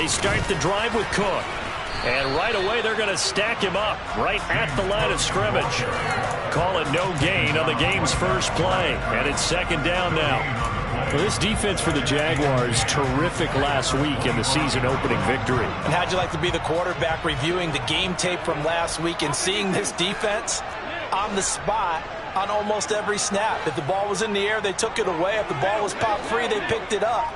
They start the drive with Cook. And right away, they're going to stack him up right at the line of scrimmage. Call it no gain on the game's first play. And it's second down now. Well, this defense for the Jaguars, terrific last week in the season-opening victory. And how'd you like to be the quarterback reviewing the game tape from last week and seeing this defense on the spot on almost every snap? If the ball was in the air, they took it away. If the ball was popped free, they picked it up.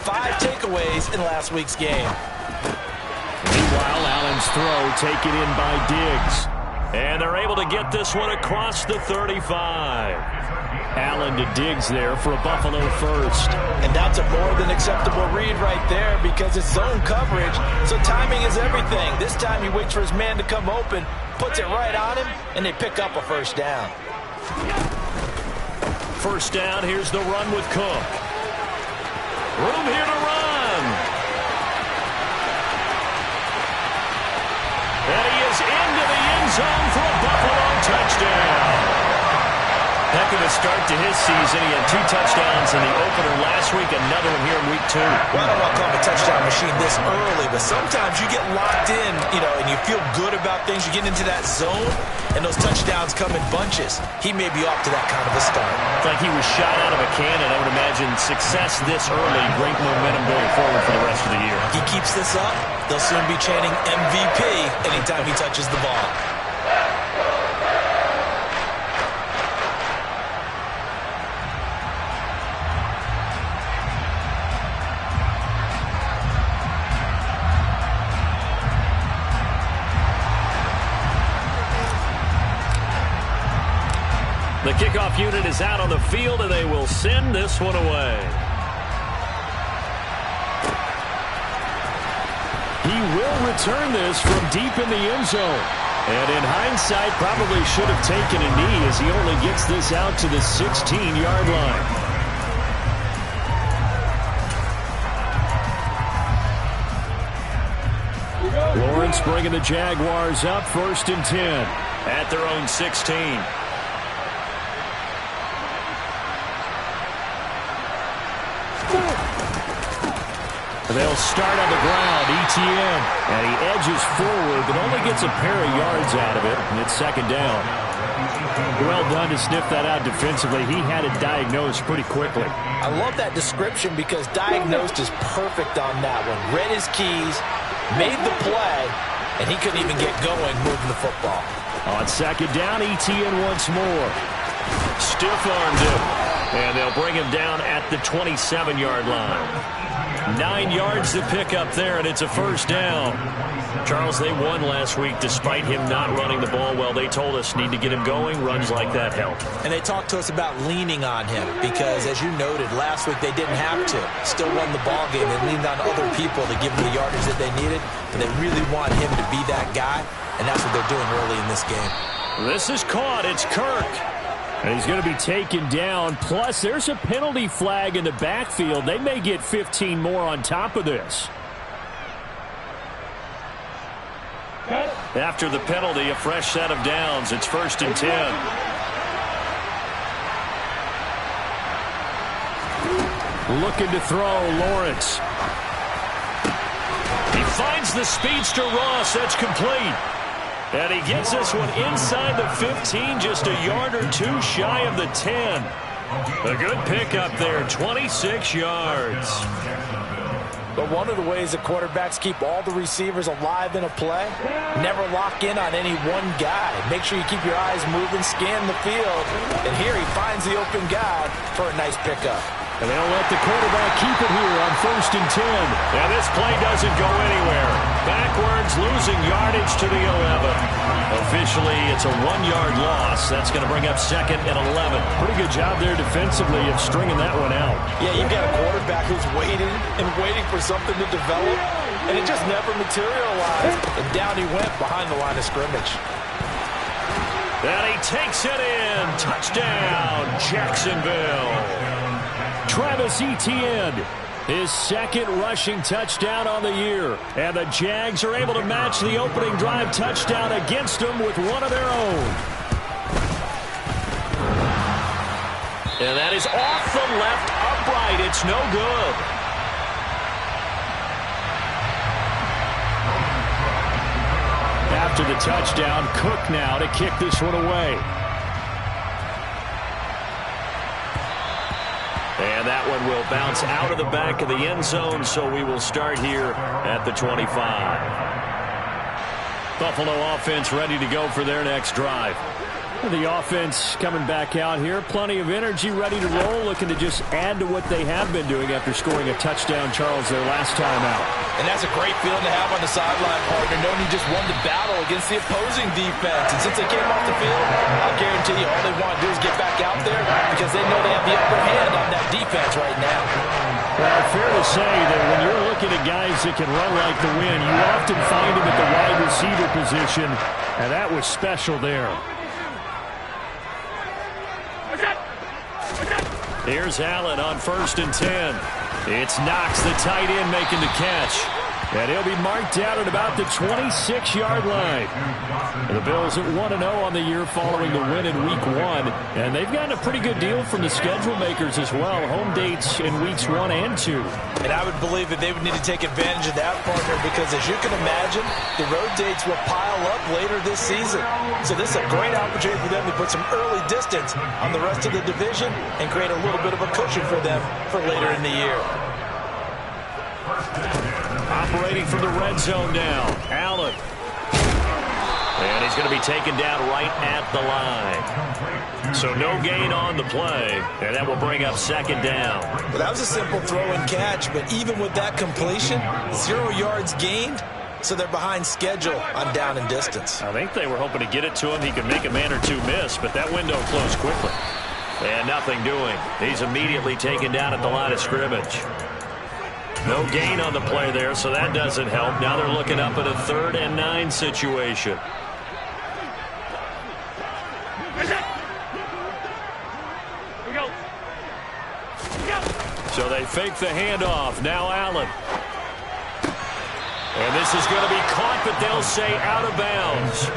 5 takeaways in last week's game. Meanwhile, Allen's throw taken in by Diggs. And they're able to get this one across the 35. Allen to Diggs there for a Buffalo first. And that's a more than acceptable read right there because it's zone coverage, so timing is everything. This time he waits for his man to come open, puts it right on him, and they pick up a first down. First down, here's the run with Cook. Room here to run. And he is into the end zone for a Buffalo touchdown. Heck of a start to his season. He had 2 touchdowns in the opener last week, another one here in week 2. Well, I don't want to call him a touchdown machine this early, but sometimes you get locked in, and you feel good about things. You get into that zone, and those touchdowns come in bunches. He may be off to that kind of a start. It's like he was shot out of a cannon. I would imagine success this early, great momentum going forward for the rest of the year. He keeps this up, they'll soon be chanting MVP anytime he touches the ball. The kickoff unit is out on the field, and they will send this one away. He will return this from deep in the end zone. And in hindsight, probably should have taken a knee as he only gets this out to the 16-yard line. Lawrence bringing the Jaguars up, 1st and 10 at their own 16. They'll start on the ground, Etienne. And he edges forward, but only gets a pair of yards out of it, and it's second down. Well done to sniff that out defensively. He had it diagnosed pretty quickly. I love that description because diagnosed is perfect on that one. Read his keys, made the play, and he couldn't even get going moving the football. On second down, Etienne once more. Stiff-armed him, and they'll bring him down at the 27-yard line. 9 yards to pick up there, and it's a first down. Charles, they won last week despite him not running the ball well. They told us need to get him going. Runs like that help. And they talked to us about leaning on him because, as you noted, last week they didn't have to. Still won the ball game. They leaned on other people to give them the yardage that they needed, but they really want him to be that guy, and that's what they're doing early in this game. This is caught. It's Kirk. And he's going to be taken down. Plus, there's a penalty flag in the backfield. They may get 15 more on top of this. After the penalty, a fresh set of downs. It's 1st and 10. Looking to throw, Lawrence. He finds the speedster Ross. That's complete. And he gets this one inside the 15, just a yard or 2 shy of the 10. A good pickup there, 26 yards. But one of the ways that quarterbacks keep all the receivers alive in a play, never lock in on any one guy. Make sure you keep your eyes moving, scan the field. And here he finds the open guy for a nice pickup. And they'll let the quarterback keep it here on 1st and 10. And this play doesn't go anywhere. Backwards, losing yardage to the 11. Officially, it's a 1-yard loss. That's going to bring up 2nd and 11. Pretty good job there defensively of stringing that one out. Yeah, you've got a quarterback who's waiting and waiting for something to develop, and it just never materialized. And down he went behind the line of scrimmage. And he takes it in. Touchdown, Jacksonville. Travis Etienne, his 2nd rushing touchdown on the year. And the Jags are able to match the opening drive touchdown against them with one of their own. And that is off the left upright. It's no good. after the touchdown. Cook now to kick this one away. And that one will bounce out of the back of the end zone, so we will start here at the 25. Buffalo offense ready to go for their next drive. The offense coming back out here. Plenty of energy, ready to roll, looking to just add to what they have been doing after scoring a touchdown, Charles, their last time out. And that's a great feeling to have on the sideline, partner, knowing you just won the battle against the opposing defense. And since they came off the field, I'll guarantee you all they want to do is get back out there because they know they have the upper hand on that defense right now. Well, fair to say that when you're looking at guys that can run like the wind, you often find them at the wide receiver position, and that was special there. Here's Allen on 1st and 10. It's Knox, the tight end, making the catch. And he'll be marked out at about the 26-yard line. The Bills at 1-0 on the year following the win in Week 1. And they've gotten a pretty good deal from the schedule makers as well. Home dates in Weeks 1 and 2. And I would believe that they would need to take advantage of that, partner, because as you can imagine, the road dates will pile up later this season. So this is a great opportunity for them to put some early distance on the rest of the division and create a little bit of a cushion for them for later in the year. Operating from the red zone now, Allen. And he's going to be taken down right at the line. So no gain on the play, and that will bring up 2nd down. Well, that was a simple throw and catch, but even with that completion, 0 yards gained, so they're behind schedule on down and distance. I think they were hoping to get it to him. He could make a man or two miss, but that window closed quickly. And nothing doing. He's immediately taken down at the line of scrimmage. No gain on the play there, so that doesn't help. Now they're looking up at a 3rd and 9 situation. So they fake the handoff. Now Allen. And this is going to be caught, but they'll say out of bounds.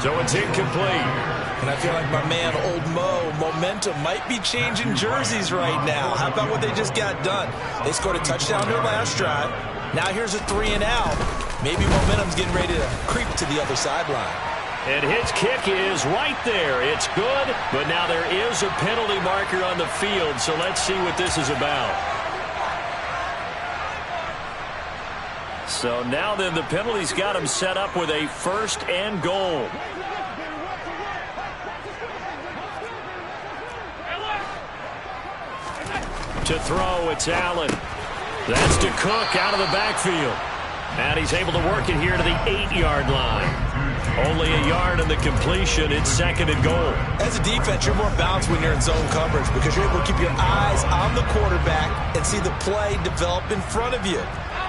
So it's incomplete. And I feel like my man, Old Mo, momentum might be changing jerseys right now. How about what they just got done? They scored a touchdown their last drive. Now here's a 3 and out. Maybe momentum's getting ready to creep to the other sideline. And his kick is right there. It's good, but now there is a penalty marker on the field, so let's see what this is about. So now then the penalty's got him set up with a 1st and goal. To throw, it's Allen. That's to Cook out of the backfield. And he's able to work it here to the 8-yard line. Only a yard in the completion. It's 2nd and goal. As a defense, you're more balanced when you're in zone coverage because you're able to keep your eyes on the quarterback and see the play develop in front of you.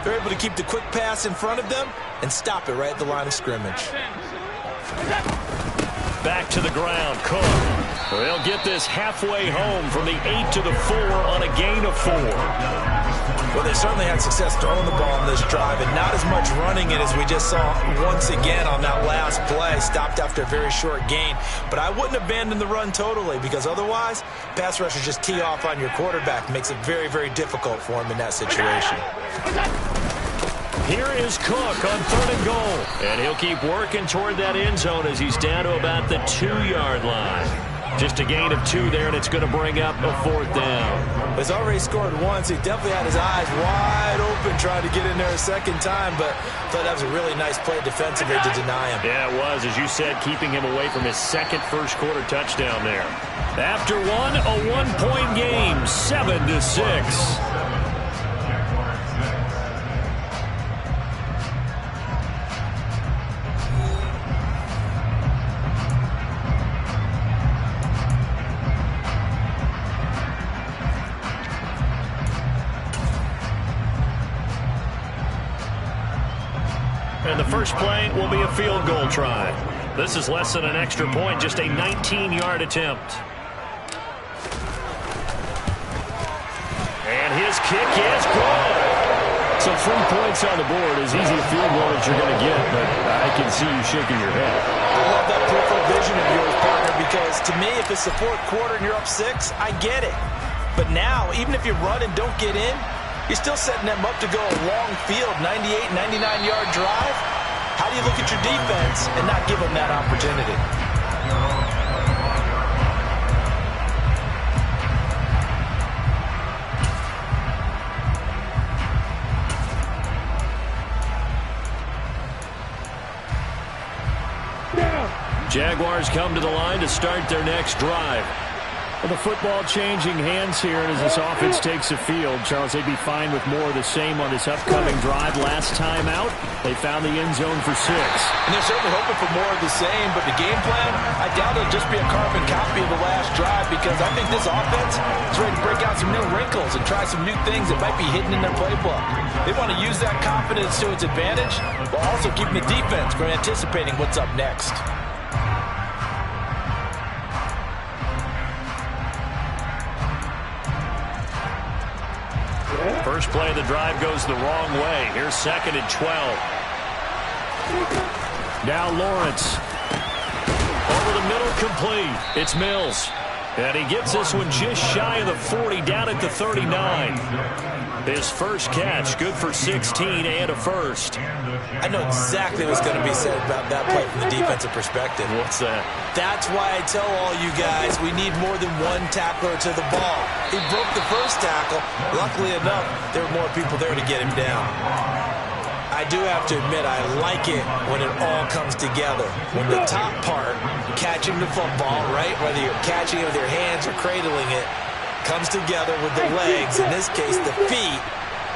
They're able to keep the quick pass in front of them and stop it right at the line of scrimmage. Back to the ground, Cook. They'll get this halfway home from the 8 to the 4 on a gain of 4. Well, they certainly had success throwing the ball on this drive and not as much running it as we just saw once again on that last play. Stopped after a very short gain. But I wouldn't abandon the run totally because otherwise, pass rushers just tee off on your quarterback. Makes it very, very difficult for him in that situation. Here is Cook on 3rd and goal. And he'll keep working toward that end zone as he's down to about the 2-yard line. Just a gain of 2 there, and it's going to bring up a 4th down. He's already scored once. He definitely had his eyes wide open trying to get in there a second time, but I thought that was a really nice play defensively to deny him. Yeah, it was, as you said, keeping him away from his second first-quarter touchdown there. After one, a 1-point game, 7-6. And the first play will be a field goal try. This is less than an extra point, just a 19-yard attempt. And his kick is good. So 3 points on the board, as easy a field goal as you're going to get, but I can see you shaking your head. I love that peripheral vision of yours, partner, because to me, if it's the 4th quarter and you're up 6, I get it. But now, even if you run and don't get in, you're still setting them up to go a long field, 98, 99-yard drive. How do you look at your defense and not give them that opportunity? Jaguars come to the line to start their next drive. Well, the football changing hands here as this offense takes the field. Charles, they'd be fine with more of the same on this upcoming drive. Last time out, they found the end zone for 6. And they're certainly hoping for more of the same, but the game plan, I doubt it'll just be a carbon copy of the last drive, because I think this offense is ready to break out some new wrinkles and try some new things that might be hidden in their playbook. They want to use that confidence to its advantage, while also keeping the defense from anticipating what's up next. First play of the drive goes the wrong way. Here's 2nd and 12. Now Lawrence. Over the middle, complete. It's Mills. And he gets this one just shy of the 40, down at the 39. His first catch, good for 16 and a first. I know exactly what's going to be said about that play from the defensive perspective. What's that? That's why I tell all you guys we need more than one tackler to the ball. He broke the first tackle. Luckily enough, there were more people there to get him down. I do have to admit, I like it when it all comes together. When the top part, catching the football, right, whether you're catching it with your hands or cradling it, comes together with the legs, in this case the feet,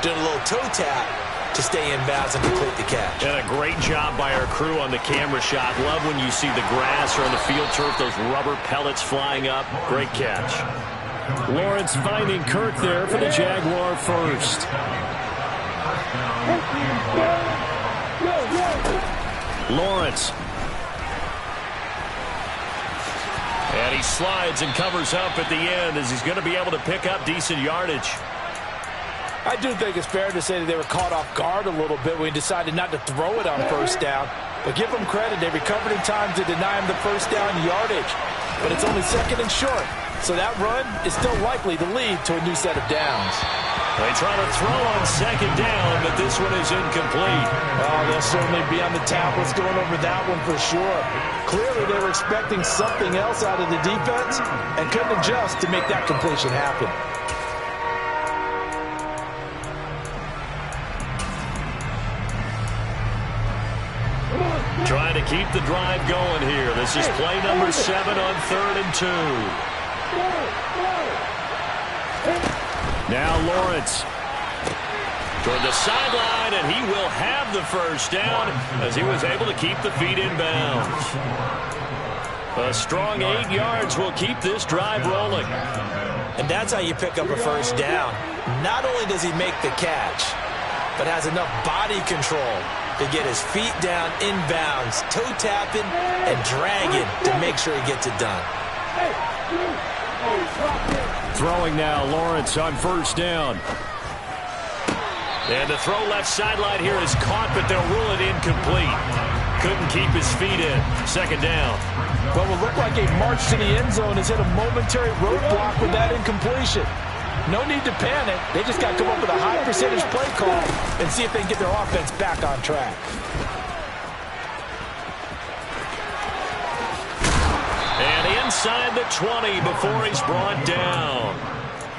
doing a little toe tap to stay in bounds and complete the catch. And a great job by our crew on the camera shot. Love when you see the grass or on the field turf, those rubber pellets flying up. Great catch. Lawrence finding Kirk there for the Jaguar first. Lawrence. And he slides and covers up at the end as he's going to be able to pick up decent yardage. I do think it's fair to say that they were caught off guard a little bit when he decided not to throw it on first down. But give them credit, they recovered in time to deny him the first down yardage. But it's only 2nd and short, so that run is still likely to lead to a new set of downs. They try to throw on 2nd down, but this one is incomplete. Oh, they'll certainly be on the tablets going over that one for sure. Clearly, they were expecting something else out of the defense and couldn't adjust to make that completion happen. Trying to keep the drive going here. This is play number 7 on 3rd and 2. Now Lawrence toward the sideline, and he will have the first down as he was able to keep the feet in bounds. A strong 8 yards will keep this drive rolling. And that's how you pick up a first down. Not only does he make the catch, but has enough body control to get his feet down in bounds, toe tapping and dragging to make sure he gets it done. Throwing now, Lawrence on first down. And the throw left sideline here is caught, but they'll rule it incomplete. Couldn't keep his feet in. 2nd down. Well, it looked like a march to the end zone has hit a momentary roadblock with that incompletion. No need to panic. They just got to come up with a high percentage play call and see if they can get their offense back on track. And inside the 20 before he's brought down.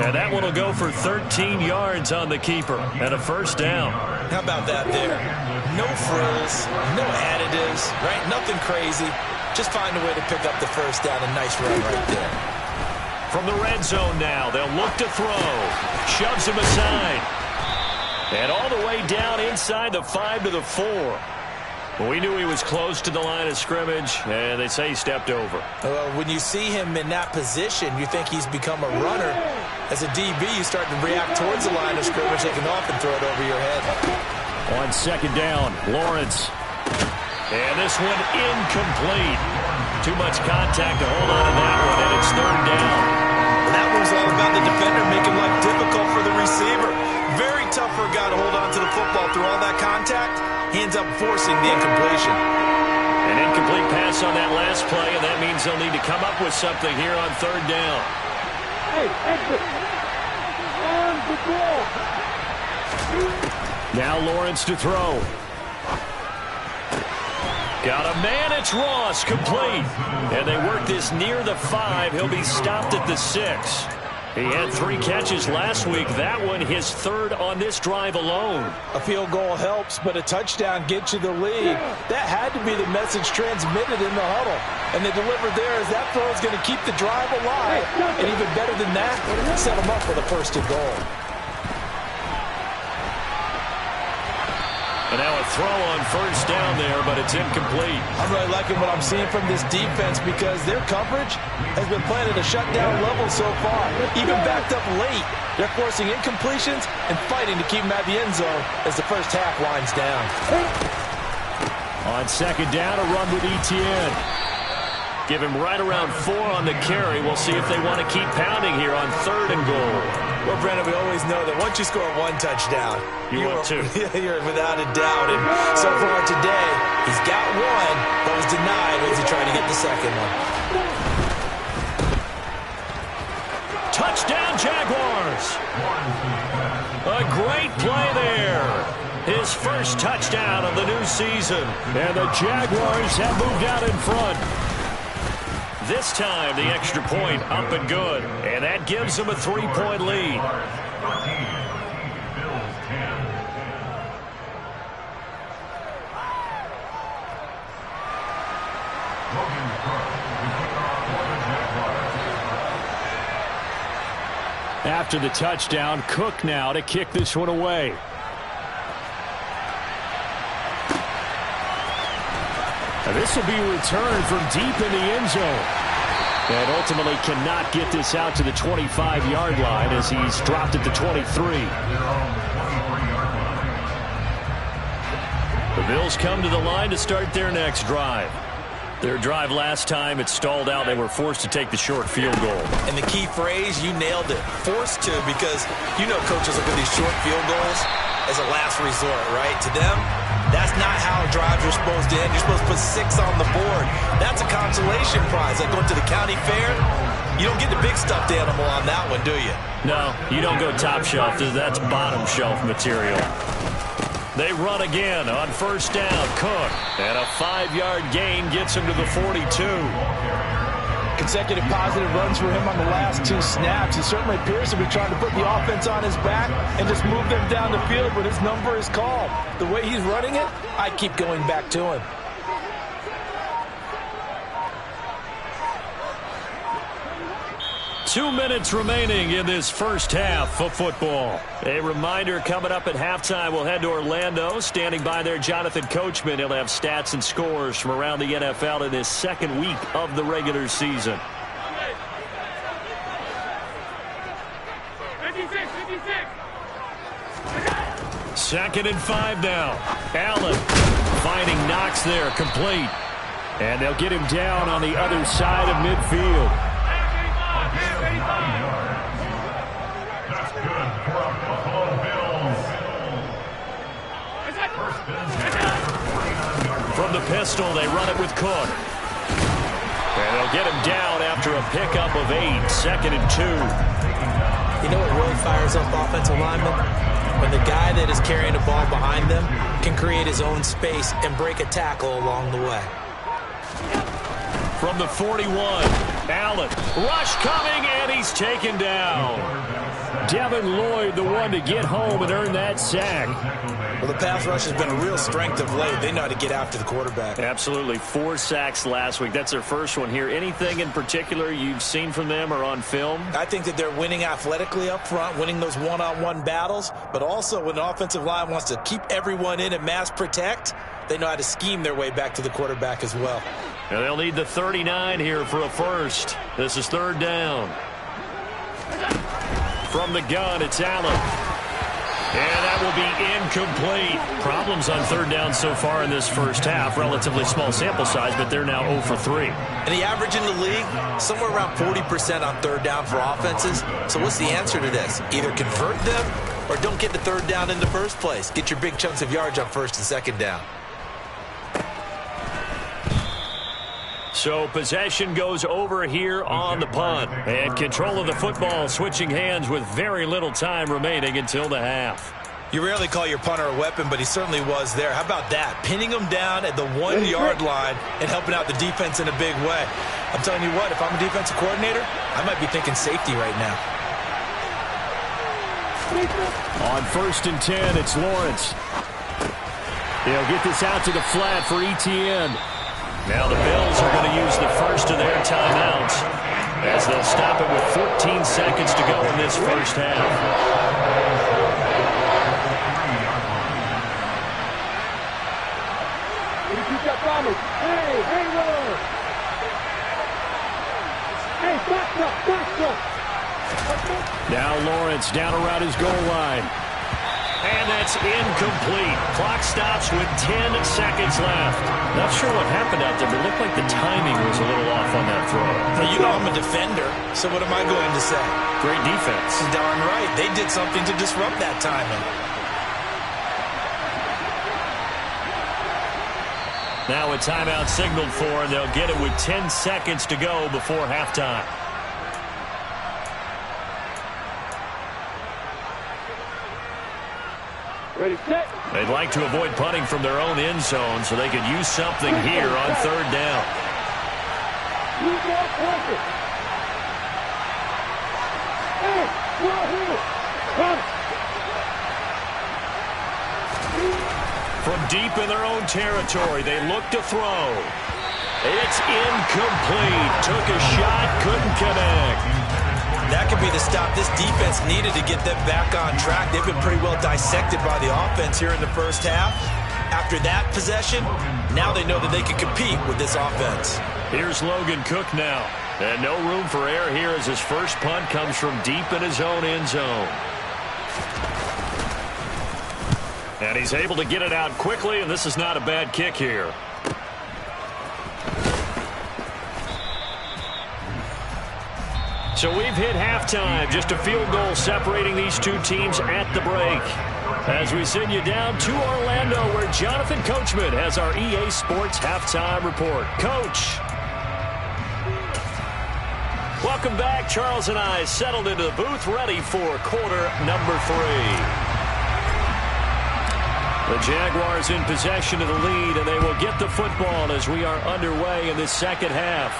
And that one will go for 13 yards on the keeper and a first down. How about that there? No frills, no additives, right? Nothing crazy. Just find a way to pick up the first down. A nice run right there. From the red zone now, they'll look to throw. Shoves him aside. And all the way down inside the 5 to the 4. Well, we knew he was close to the line of scrimmage, and they say he stepped over. When you see him in that position, you think he's become a runner. As a DB, you start to react towards the line of scrimmage, taking off and throw it over your head. On 2nd down, Lawrence. And this one incomplete. Too much contact to hold on to that one, and it's 3rd down. That one's all about the defender making life difficult for the receiver. Very tough for a guy to hold on to the football through all that contact. He ends up forcing the incompletion. An incomplete pass on that last play, and that means they'll need to come up with something here on 3rd down. Hey, exit. On the ball. Now Lawrence to throw. Got a man, it's Ross, complete. And they work this near the 5. He'll be stopped at the 6. He had 3 catches last week. That one his 3rd on this drive alone. A field goal helps, but a touchdown gets you the lead. That had to be the message transmitted in the huddle. And they delivered there as that throw is going to keep the drive alive. And even better than that, set them up for the 1st and goal. And now a throw on 1st down there, but it's incomplete. I'm really liking what I'm seeing from this defense because their coverage has been playing at a shutdown level so far. Even backed up late, they're forcing incompletions and fighting to keep them at the end zone as the first half winds down. On 2nd down, a run with Etienne. Give him right around 4 on the carry. We'll see if they want to keep pounding here on 3rd and goal. Well, Brandon, we always know that once you score 1 touchdown, you're without a doubt. And so far today, he's got 1, but was denied as he tried to get the 2nd one. Touchdown, Jaguars! A great play there. His 1st touchdown of the new season. And the Jaguars have moved out in front. This time, the extra point up and good. And that gives them a 3-point lead. After the touchdown, Cook now to kick this one away. This will be returned from deep in the end zone. And ultimately cannot get this out to the 25-yard line as he's dropped at the 23. The Bills come to the line to start their next drive. Their drive last time, it stalled out. They were forced to take the short field goal. And the key phrase, you nailed it. Forced to, because you know coaches look at these short field goals as a last resort, right? To them, that's not how drives are supposed to end. You're supposed to put 6 on the board. That's a consolation prize. Like going to the county fair, you don't get the big stuffed animal on that one, do you? No, you don't go top shelf. That's bottom shelf material. They run again on 1st down. Cook. And a 5-yard gain gets him to the 42. Consecutive positive runs for him on the last 2 snaps. He certainly appears to be trying to put the offense on his back and just move them down the field when his number is called. The way he's running it, I keep going back to him. Two minutes remaining in this first half of football. A reminder, coming up at halftime, we'll head to Orlando. Standing by there, Jonathan Coachman. He'll have stats and scores from around the NFL in this 2nd week of the regular season. 2nd and 5 now. Allen finding Knox there, complete. And they'll get him down on the other side of midfield. That's good for a Buffalo Bills. From the pistol, they run it with Cook. And they'll get him down after a pickup of 8. 2nd and 2. You know what really fires up offensive linemen? When the guy that is carrying the ball behind them can create his own space and break a tackle along the way. From the 41, Allen. Rush coming, and he's taken down. Devin Lloyd, the one to get home and earn that sack. Well, the pass rush has been a real strength of late. They know how to get after the quarterback. Absolutely. 4 sacks last week. That's their first one here. Anything in particular you've seen from them or on film? I think that they're winning athletically up front, winning those one-on-one battles, but also when the offensive line wants to keep everyone in and mass protect, they know how to scheme their way back to the quarterback as well. And they'll need the 39 here for a first. This is 3rd down. From the gun, it's Allen. And that will be incomplete. Problems on 3rd down so far in this first half. Relatively small sample size, but they're now 0 for 3. And the average in the league, somewhere around 40% on 3rd down for offenses. So what's the answer to this? Either convert them or don't get the 3rd down in the first place. Get your big chunks of yards on 1st and 2nd down. So possession goes over here on the punt. And control of the football switching hands with very little time remaining until the half. You rarely call your punter a weapon, but he certainly was there. How about that? Pinning him down at the 1-yard line and helping out the defense in a big way. I'm telling you what, if I'm a defensive coordinator, I might be thinking safety right now. On 1st and 10, it's Lawrence. He'll get this out to the flat for ETN. Now the Bills are going to use the first of their timeouts as they'll stop it with 14 seconds to go in this first half. Hey, hang on! Hey, back up! Now Lawrence down around his goal line. And that's incomplete. Clock stops with 10 seconds left. Not sure what happened out there, but it looked like the timing was a little off on that throw. Well, you know I'm a defender, so what am I going to say? Great defense. Darn right. They did something to disrupt that timing. Now a timeout signaled for, and they'll get it with 10 seconds to go before halftime. Ready, set. They'd like to avoid punting from their own end zone so they could use something here on 3rd down. Hey, here. Come. From deep in their own territory, they look to throw. It's incomplete. Took a shot, couldn't connect. That could be the stop this defense needed to get them back on track. They've been pretty well dissected by the offense here in the first half. After that possession, now they know that they can compete with this offense. Here's Logan Cook now. And no room for error here as his first punt comes from deep in his own end zone. And he's able to get it out quickly, and this is not a bad kick here. So we've hit halftime. Just a field goal separating these two teams at the break. As we send you down to Orlando, where Jonathan Coachman has our EA Sports halftime report. Coach. Welcome back. Charles and I settled into the booth, ready for quarter number 3. The Jaguars in possession of the lead, and they will get the football as we are underway in this second half.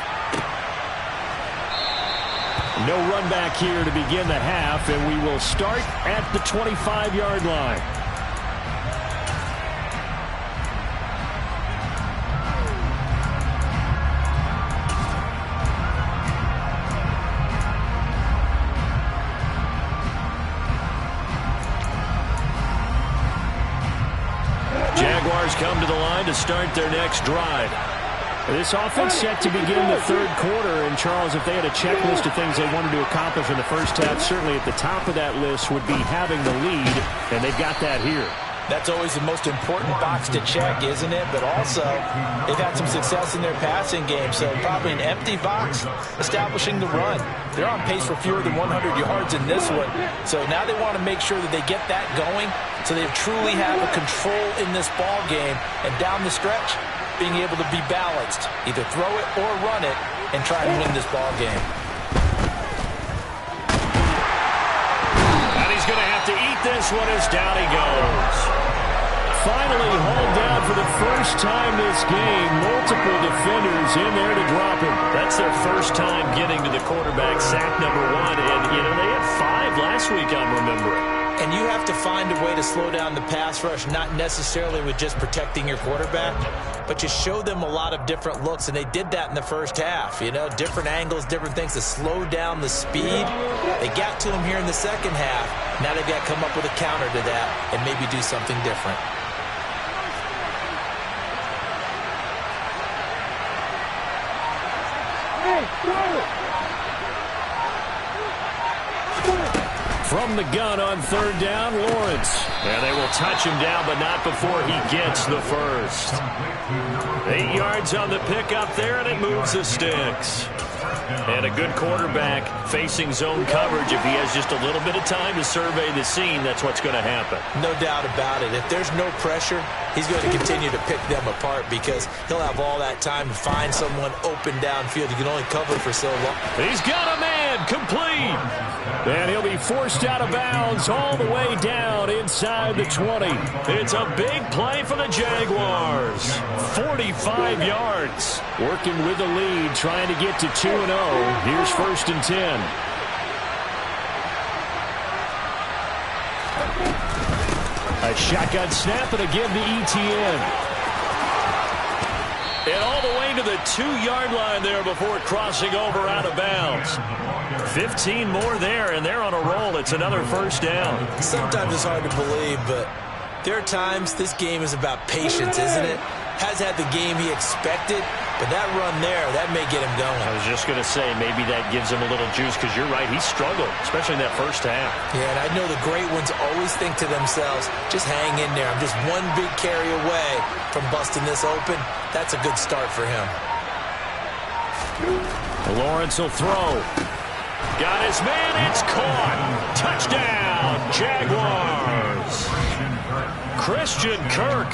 No run back here to begin the half, and we will start at the 25-yard line. Jaguars come to the line to start their next drive. This offense set to begin the 3rd quarter, and Charles, if they had a checklist of things they wanted to accomplish in the first half, certainly at the top of that list would be having the lead, and they've got that here. That's always the most important box to check, isn't it? But also, they've had some success in their passing game, so probably an empty box establishing the run. They're on pace for fewer than 100 yards in this one, so now they want to make sure that they get that going so they truly have a control in this ball game, and down the stretch, being able to be balanced, either throw it or run it, and try and win this ball game. And he's going to have to eat this one as down he goes. Finally hauled down for the first time this game. Multiple defenders in there to drop him. That's their first time getting to the quarterback, sack number 1. And, you know, they had 5 last week, I'm remembering. And you have to find a way to slow down the pass rush, not necessarily with just protecting your quarterback, but you show them a lot of different looks, and they did that in the first half. You know, different angles, different things to slow down the speed. They got to him here in the second half. Now they've got to come up with a counter to that and maybe do something different. From the gun on 3rd down, Lawrence. And they will touch him down, but not before he gets the first. 8 yards on the pickup there, and it moves the sticks. And a good quarterback facing zone coverage. If he has just a little bit of time to survey the scene, that's what's going to happen. No doubt about it. If there's no pressure, he's going to continue to pick them apart because he'll have all that time to find someone open downfield. He can only cover for so long. He's got a man complete. And he'll be forced out of bounds all the way down inside the 20. It's a big play for the Jaguars. 45 yards. Working with the lead, trying to get to 2-0. Here's 1st and 10. A shotgun snap and again to ETN. And all the way to the 2-yard line there before crossing over out of bounds. 15 more there, and they're on a roll. It's another 1st down. Sometimes it's hard to believe, but there are times this game is about patience, isn't it? Has had the game he expected, but that run there, that may get him going. I was just going to say, maybe that gives him a little juice, because you're right, he struggled, especially in that first half. Yeah, and I know the great ones always think to themselves, just hang in there. I'm just one big carry away from busting this open. That's a good start for him. Lawrence will throw. Got his man, it's caught. Touchdown, Jaguars. Christian Kirk,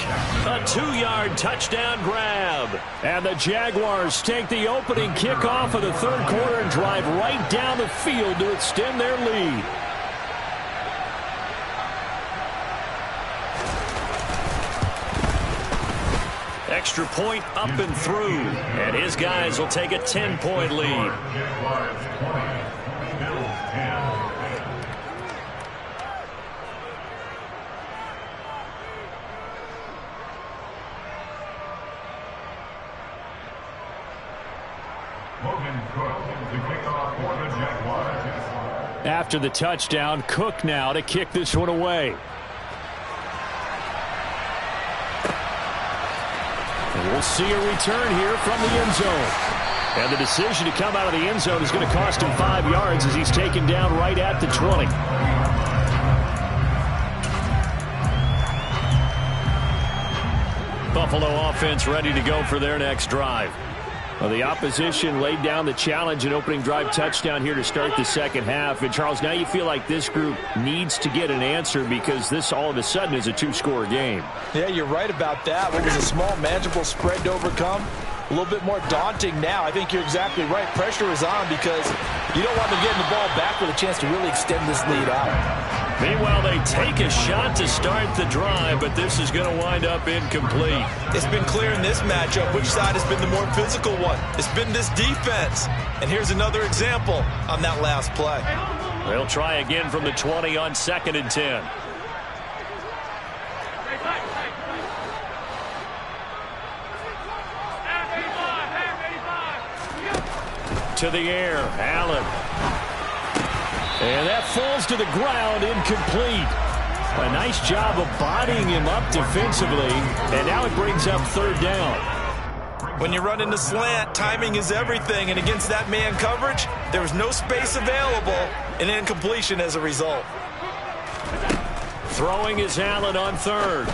a 2-yard touchdown grab. And the Jaguars take the opening kickoff of the 3rd quarter and drive right down the field to extend their lead. Extra point up and through. And his guys will take a 10-point lead. After the touchdown, Cook now to kick this one away. And we'll see a return here from the end zone. And the decision to come out of the end zone is going to cost him 5 yards as he's taken down right at the 20. Buffalo offense ready to go for their next drive. Well, the opposition laid down the challenge and opening drive touchdown here to start the second half. And, Charles, now you feel like this group needs to get an answer because this all of a sudden is a 2-score game. Yeah, you're right about that. What was a small, manageable spread to overcome, a little bit more daunting now. I think you're exactly right. Pressure is on because you don't want them getting the ball back with a chance to really extend this lead out. Meanwhile, they take a shot to start the drive, but this is going to wind up incomplete. It's been clear in this matchup which side has been the more physical one. It's been this defense. And here's another example on that last play. They'll try again from the 20 on 2nd and 10. To the air, Allen. And that falls to the ground, incomplete. A nice job of bodying him up defensively, and now it brings up 3rd down. When you run into slant, timing is everything, and against that man coverage, there was no space available, and incompletion as a result. Throwing is Allen on 3rd.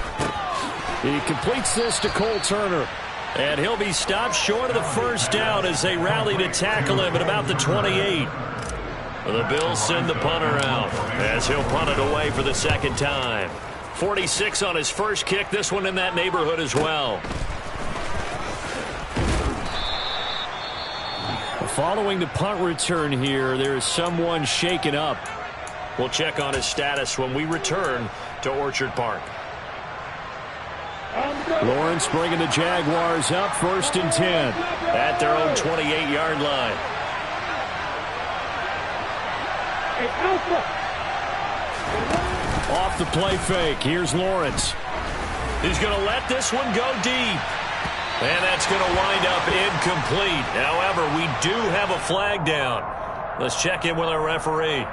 He completes this to Cole Turner. And he'll be stopped short of the 1st down as they rally to tackle him at about the 28. The Bills send the punter out as he'll punt it away for the 2nd time. 46 on his first kick. This one in that neighborhood as well. Following the punt return here, there is someone shaken up. We'll check on his status when we return to Orchard Park. Lawrence bringing the Jaguars up 1st and 10 at their own 28-yard line. Off the play fake. Here's Lawrence. He's going to let this one go deep. And that's going to wind up incomplete. However, we do have a flag down. Let's check in with our referee.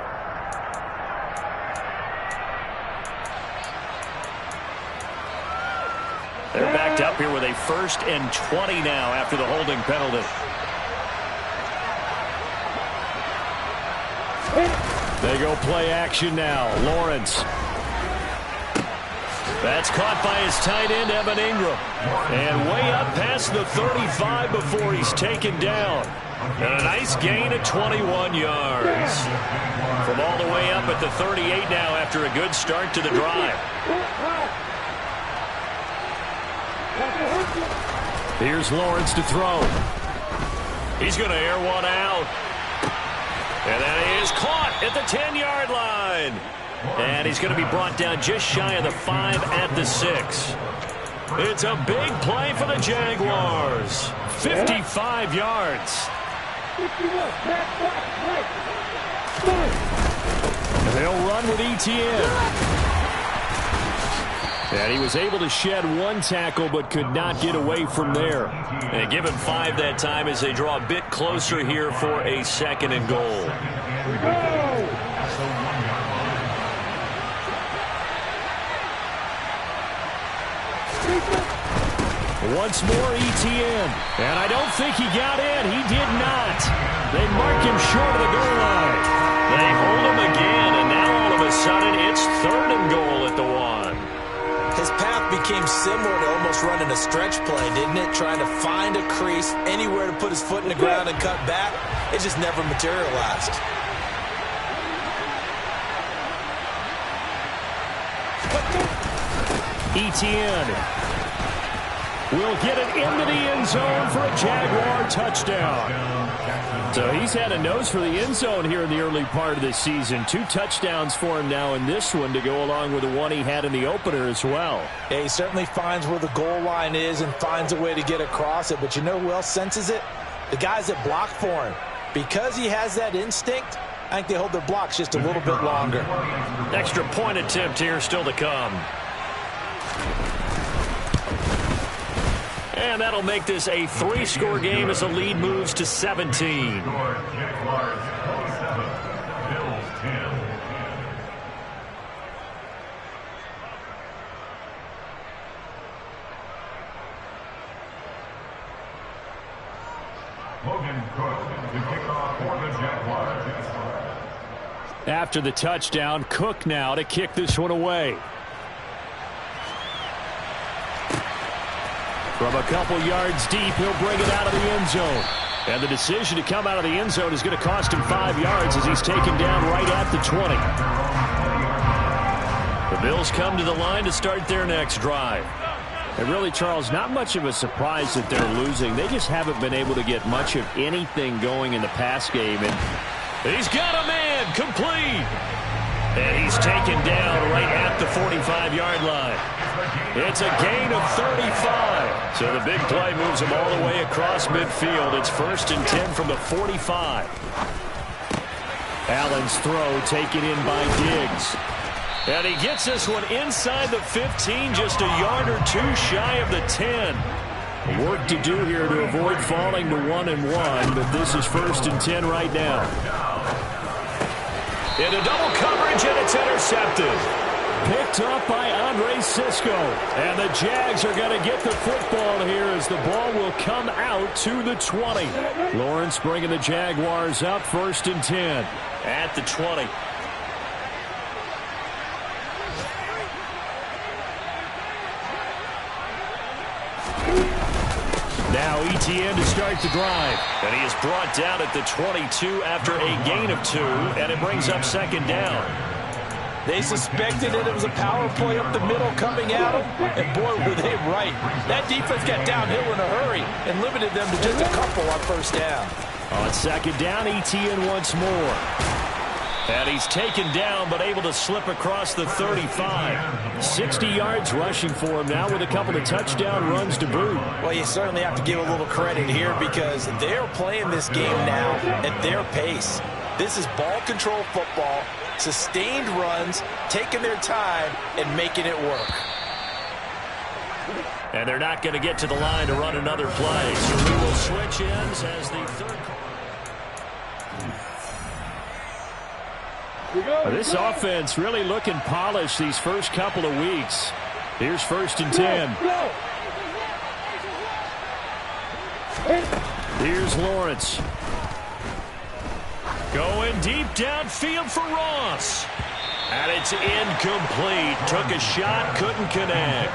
They're backed up here with a 1st and 20 now after the holding penalty. They go play action now. Lawrence. That's caught by his tight end, Evan Ingram. And way up past the 35 before he's taken down. And a nice gain of 21 yards. From all the way up at the 38 now after a good start to the drive. Here's Lawrence to throw. He's going to air one out. And that is caught at the 10-yard line. And he's going to be brought down just shy of the 5 at the 6. It's a big play for the Jaguars. 55 yards. They'll run with ETN. And he was able to shed one tackle but could not get away from there. And give him 5 that time as they draw a bit closer here for a 2nd and goal. Once more ETN. And I don't think he got in. He did not. They mark him short of the goal line. They hold him again, and now all of a sudden it's 3rd and goal at the 1. His path became similar to almost running a stretch play, didn't it? Trying to find a crease, anywhere to put his foot in the ground and cut back. It just never materialized. ETN will get it into the end zone for a Jaguar touchdown. So he's had a nose for the end zone here in the early part of the season. 2 touchdowns for him now in this one to go along with the one he had in the opener as well. Yeah, he certainly finds where the goal line is and finds a way to get across it. But you know who else senses it? The guys that block for him. Because he has that instinct, I think they hold their blocks just a little bit longer. Extra point attempt here still to come. And that'll make this a 3-score game as the lead moves to 17. After the touchdown, Cook now to kick this one away. From a couple yards deep, he'll bring it out of the end zone. And the decision to come out of the end zone is going to cost him 5 yards as he's taken down right at the 20. The Bills come to the line to start their next drive. And really, Charles, not much of a surprise that they're losing. They just haven't been able to get much of anything going in the pass game. And he's got a man complete. And he's taken down right at the 45-yard line. It's a gain of 35. So the big play moves him all the way across midfield. It's 1st and 10 from the 45. Allen's throw taken in by Diggs. And he gets this one inside the 15, just a yard or 2 shy of the 10. Work to do here to avoid falling to 1-1, but this is 1st and 10 right now. Into double coverage, and it's intercepted. Picked up by Andre Sisco. And the Jags are going to get the football here as the ball will come out to the 20. Lawrence bringing the Jaguars up 1st and 10 at the 20. Now ETN to start the drive. And he is brought down at the 22 after a gain of 2, and it brings up 2nd down. They suspected it was a power play up the middle coming at them, and boy, were they right. That defense got downhill in a hurry and limited them to just a couple on 1st down. On 2nd down, ETN once more. And he's taken down, but able to slip across the 35. 60 yards rushing for him now with a couple of touchdown runs to boot. Well, you certainly have to give a little credit here because they're playing this game now at their pace. This is ball control football, sustained runs, taking their time, and making it work. And they're not going to get to the line to run another play. So we will switch ends as the 3rd. This offense really looking polished these first couple of weeks. Here's 1st and 10. Here's Lawrence. Going deep downfield for Ross. And it's incomplete. Took a shot, couldn't connect.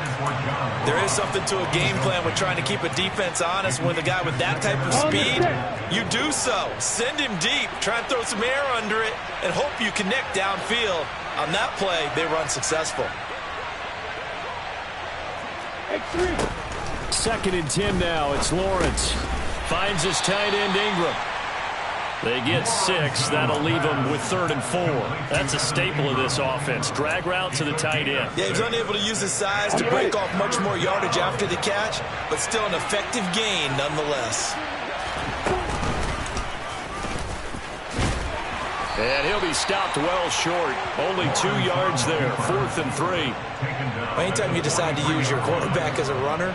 There is something to a game plan with trying to keep a defense honest. With a guy with that type of speed, you do so. Send him deep. Try and throw some air under it and hope you connect downfield. On that play, they were unsuccessful. 2nd and 10 now. It's Lawrence. Finds his tight end, Ingram. They get 6. That'll leave them with 3rd and 4. That's a staple of this offense. Drag route to the tight end. Yeah, he was unable to use his size to break off much more yardage after the catch, but still an effective gain nonetheless. And he'll be stopped well short. Only 2 yards there. 4th and 3. Anytime you decide to use your quarterback as a runner,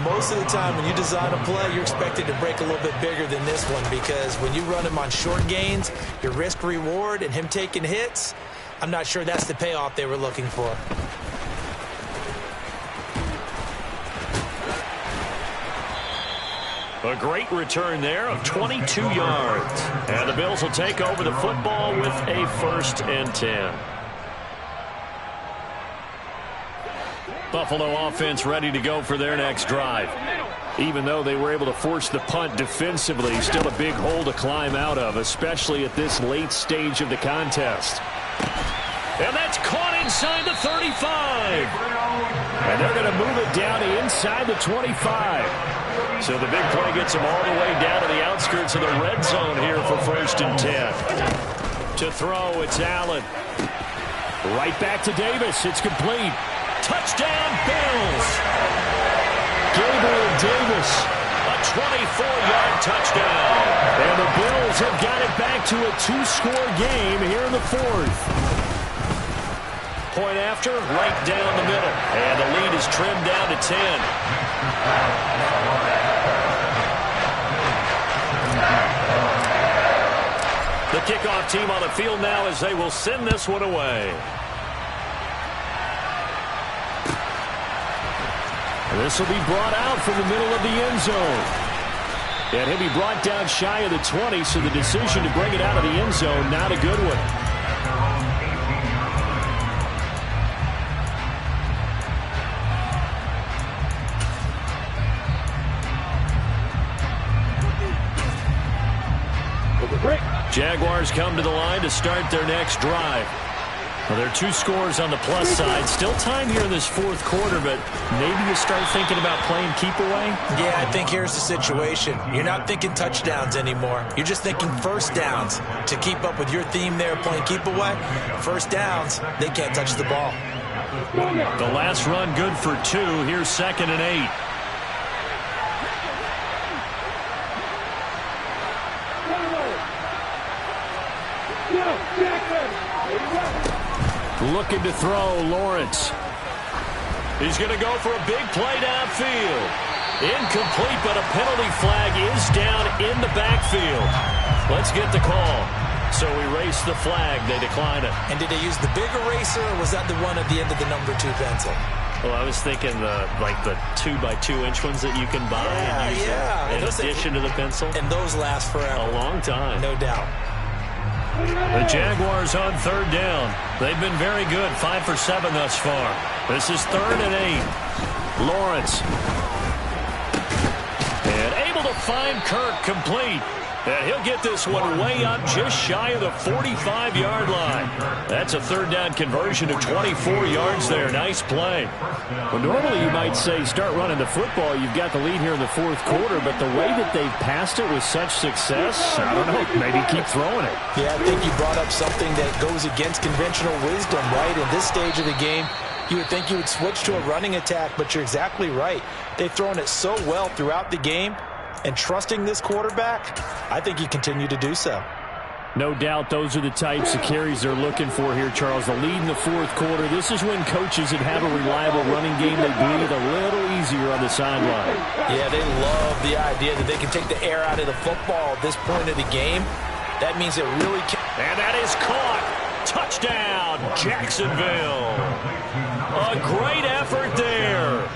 most of the time when you design a play, you're expected to break a little bit bigger than this one, because when you run him on short gains, your risk-reward and him taking hits, I'm not sure that's the payoff they were looking for. A great return there of 22 yards. And the Bills will take over the football with a 1st and 10. Buffalo offense ready to go for their next drive. Even though they were able to force the punt defensively, still a big hole to climb out of, especially at this late stage of the contest. And that's caught inside the 35. And they're going to move it down inside the 25. So the big play gets them all the way down to the outskirts of the red zone here for 1st and 10. To throw, it's Allen. Right back to Davis. It's complete. Touchdown, Bills. Gabriel Davis, a 24-yard touchdown. And the Bills have got it back to a 2-score game here in the 4th. Point after, right down the middle. And the lead is trimmed down to 10. The kickoff team on the field now as they will send this one away. This will be brought out from the middle of the end zone. And he'll be brought down shy of the 20, so the decision to bring it out of the end zone, not a good one. Jaguars come to the line to start their next drive. Well, there are 2 scores on the plus side. Still time here in this 4th quarter, but maybe you start thinking about playing keep away? Yeah, I think here's the situation. You're not thinking touchdowns anymore. You're just thinking 1st downs. To keep up with your theme there, playing keep away, 1st downs, they can't touch the ball. The last run good for 2. Here's 2nd and 8. Looking to throw, Lawrence. He's going to go for a big play downfield. Incomplete, but a penalty flag is down in the backfield. Let's get the call. So erase the flag. They decline it. And did they use the big eraser, or was that the one at the end of the number 2 pencil? Well, I was thinking the 2x2-inch ones that you can buy in addition to the pencil. And those last forever. A long time. No doubt. The Jaguars on 3rd down. They've been very good, 5 for 7 thus far. This is 3rd and 8. Lawrence. And able to find Kirk, complete. And he'll get this one way up just shy of the 45-yard line. That's a 3rd down conversion of 24 yards there. Nice play. Well, normally you might say start running the football. You've got the lead here in the 4th quarter, but the way that they've passed it with such success, I don't know, maybe keep throwing it. Yeah, I think you brought up something that goes against conventional wisdom, right? In this stage of the game, you would think you would switch to a running attack, but you're exactly right. They've thrown it so well throughout the game. And trusting this quarterback, I think he continued to do so. No doubt those are the types of carries they're looking for here, Charles. The lead in the 4th quarter. This is when coaches that have a reliable running game, they breathe a little easier on the sideline. Yeah, they love the idea that they can take the air out of the football at this point of the game. That means it really can. And that is caught. Touchdown, Jacksonville. A great effort there.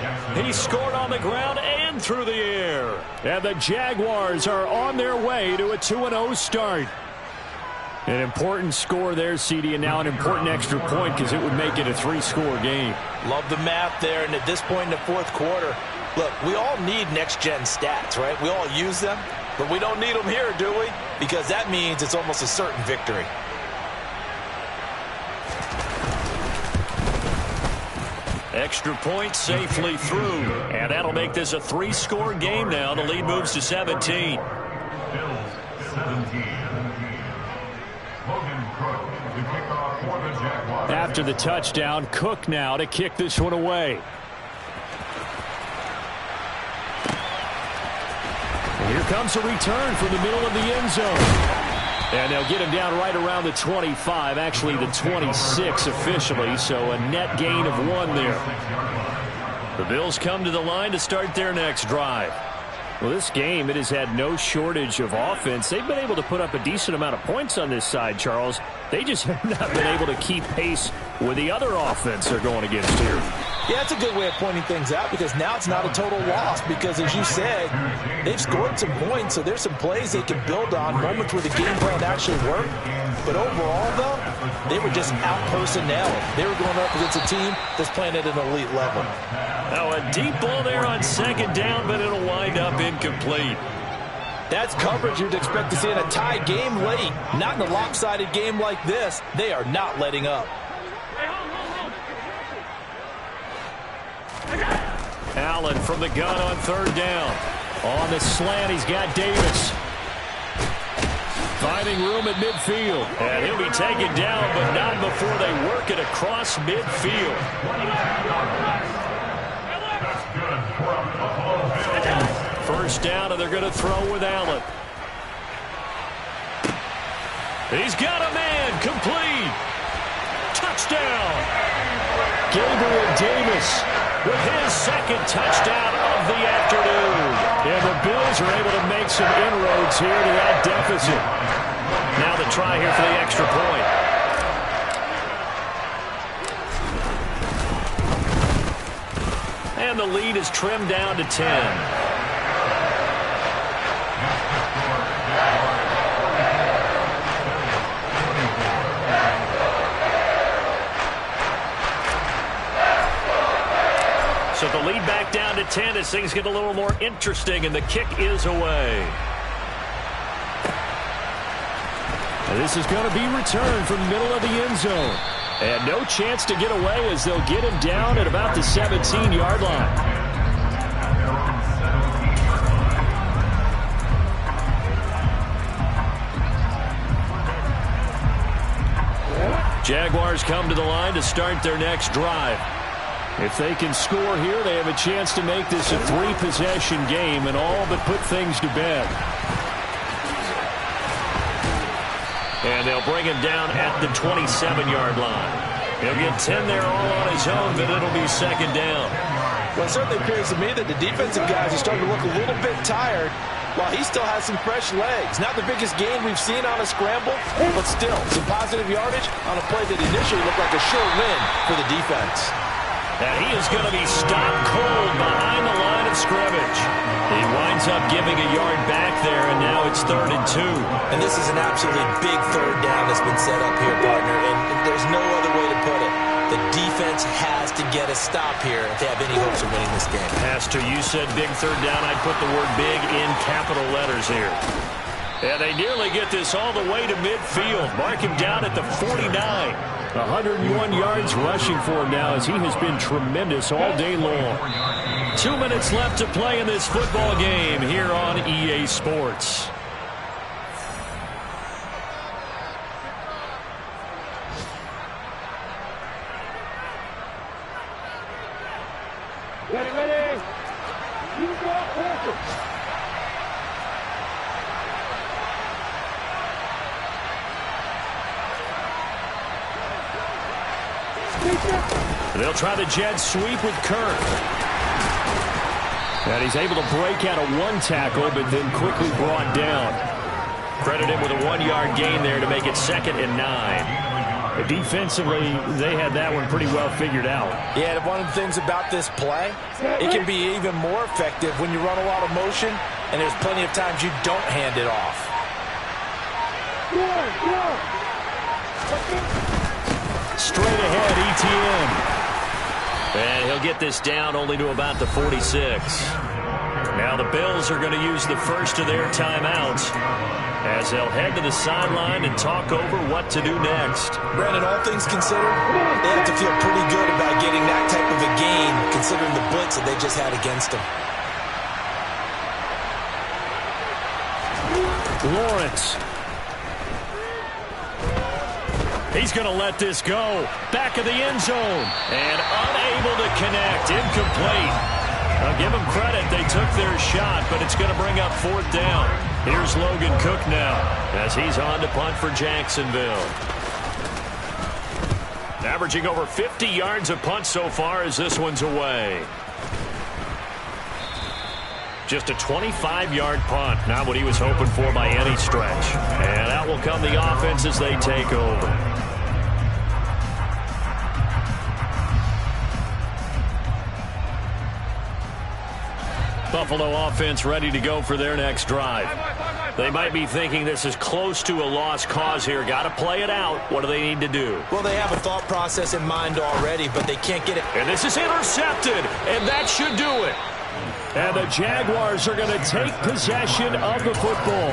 He scored on the ground and through the air. And the Jaguars are on their way to a 2-0 start. An important score there, CD, and now an important extra point because it would make it a 3-score game. Love the math there, and at this point in the fourth quarter, look, we all need next-gen stats, right? We all use them, but we don't need them here, do we? Because that means it's almost a certain victory. Extra point safely through, and that'll make this a 3-score game now. The lead moves to 17. Bills 17. After the touchdown, Cook now to kick this one away. And here comes a return from the middle of the end zone. And they'll get him down right around the 25, actually the 26 officially, so a net gain of 1 there. The Bills come to the line to start their next drive. Well, this game, it has had no shortage of offense. They've been able to put up a decent amount of points on this side, Charles. They just have not been able to keep pace with the other offense they're going against here. Yeah, that's a good way of pointing things out because now it's not a total loss because, as you said, they've scored some points, so there's some plays they can build on, moments where the game plan actually worked. But overall, though, they were just out-personnel. They were going up against a team that's playing at an elite level. Now a deep ball there on second down, but it'll wind up incomplete. That's coverage you'd expect to see in a tie game late. Not in a lopsided game like this. They are not letting up. Allen from the gun on third down. On the slant, he's got Davis. Finding room at midfield. And he'll be taken down, but not before they work it across midfield. First down, and they're going to throw with Allen. He's got a man. Complete. Touchdown. Gabriel Davis with his second touchdown of the afternoon. And the Bills are able to make some inroads here to that deficit. Now the try here for the extra point. And the lead is trimmed down to 10. So the lead back down to 10 as things get a little more interesting, and the kick is away. And this is going to be returned from the middle of the end zone. And no chance to get away as they'll get him down at about the 17-yard line. Jaguars come to the line to start their next drive. If they can score here, they have a chance to make this a 3-possession game and all but put things to bed. And they'll bring him down at the 27-yard line. He'll get 10 there all on his own, but it'll be second down. Well, it certainly appears to me that the defensive guys are starting to look a little bit tired while he still has some fresh legs. Not the biggest gain we've seen on a scramble, but still some positive yardage on a play that initially looked like a sure win for the defense. And he is going to be stopped cold behind the line of scrimmage. He winds up giving a yard back there, and now it's 3rd and 2. And this is an absolutely big third down that's been set up here, partner, and there's no other way to put it. The defense has to get a stop here if they have any hopes of winning this game. Has to. You said big third down. I'd put the word big in capital letters here. And they nearly get this all the way to midfield. Mark him down at the 49. 101 yards rushing for him now as he has been tremendous all day long. 2 minutes left to play in this football game here on EA Sports. Ready. You go perfect. They'll try the jet sweep with Kirk. And he's able to break out of one tackle, but then quickly brought down. Credit him with a 1-yard gain there to make it 2nd and 9. Defensively, they had that one pretty well figured out. Yeah, one of the things about this play, it can be even more effective when you run a lot of motion, and there's plenty of times you don't hand it off. Straight ahead, ETN. And he'll get this down only to about the 46. Now the Bills are going to use the first of their timeouts as they'll head to the sideline and talk over what to do next. Brandon, all things considered, they have to feel pretty good about getting that type of a gain, considering the blitz that they just had against them. Lawrence. He's going to let this go. Back of the end zone. And unable to connect. Incomplete. I'll give them credit. They took their shot, but it's going to bring up fourth down. Here's Logan Cook now as he's on to punt for Jacksonville. Averaging over 50 yards a punt so far as this one's away. Just a 25-yard punt. Not what he was hoping for by any stretch. And out will come the offense as they take over. Buffalo offense ready to go for their next drive. They might be thinking this is close to a lost cause here. Got to play it out. What do they need to do? Well, they have a thought process in mind already, but they can't get it. And this is intercepted, and that should do it. And the Jaguars are going to take possession of the football.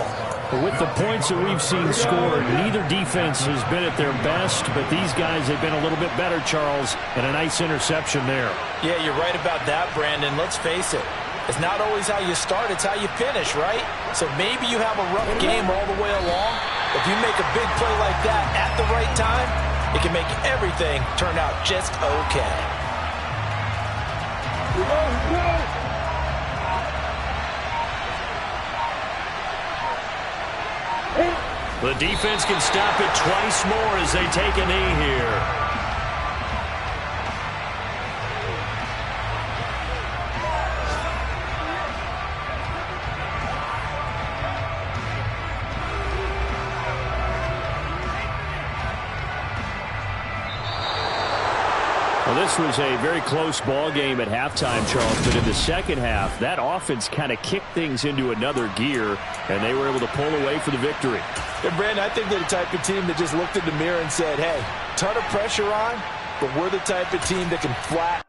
With the points that we've seen scored, neither defense has been at their best, but these guys have been a little bit better, Charles, and a nice interception there. Yeah, you're right about that, Brandon. Let's face it. It's not always how you start, it's how you finish, right? So maybe you have a rough game all the way along. If you make a big play like that at the right time, it can make everything turn out just okay. The defense can stop it twice more as they take a knee here. Well, this was a very close ball game at halftime, Charles, but in the second half, that offense kind of kicked things into another gear, and they were able to pull away for the victory. And Brandon, I think they're the type of team that just looked in the mirror and said, hey, ton of pressure on, but we're the type of team that can flat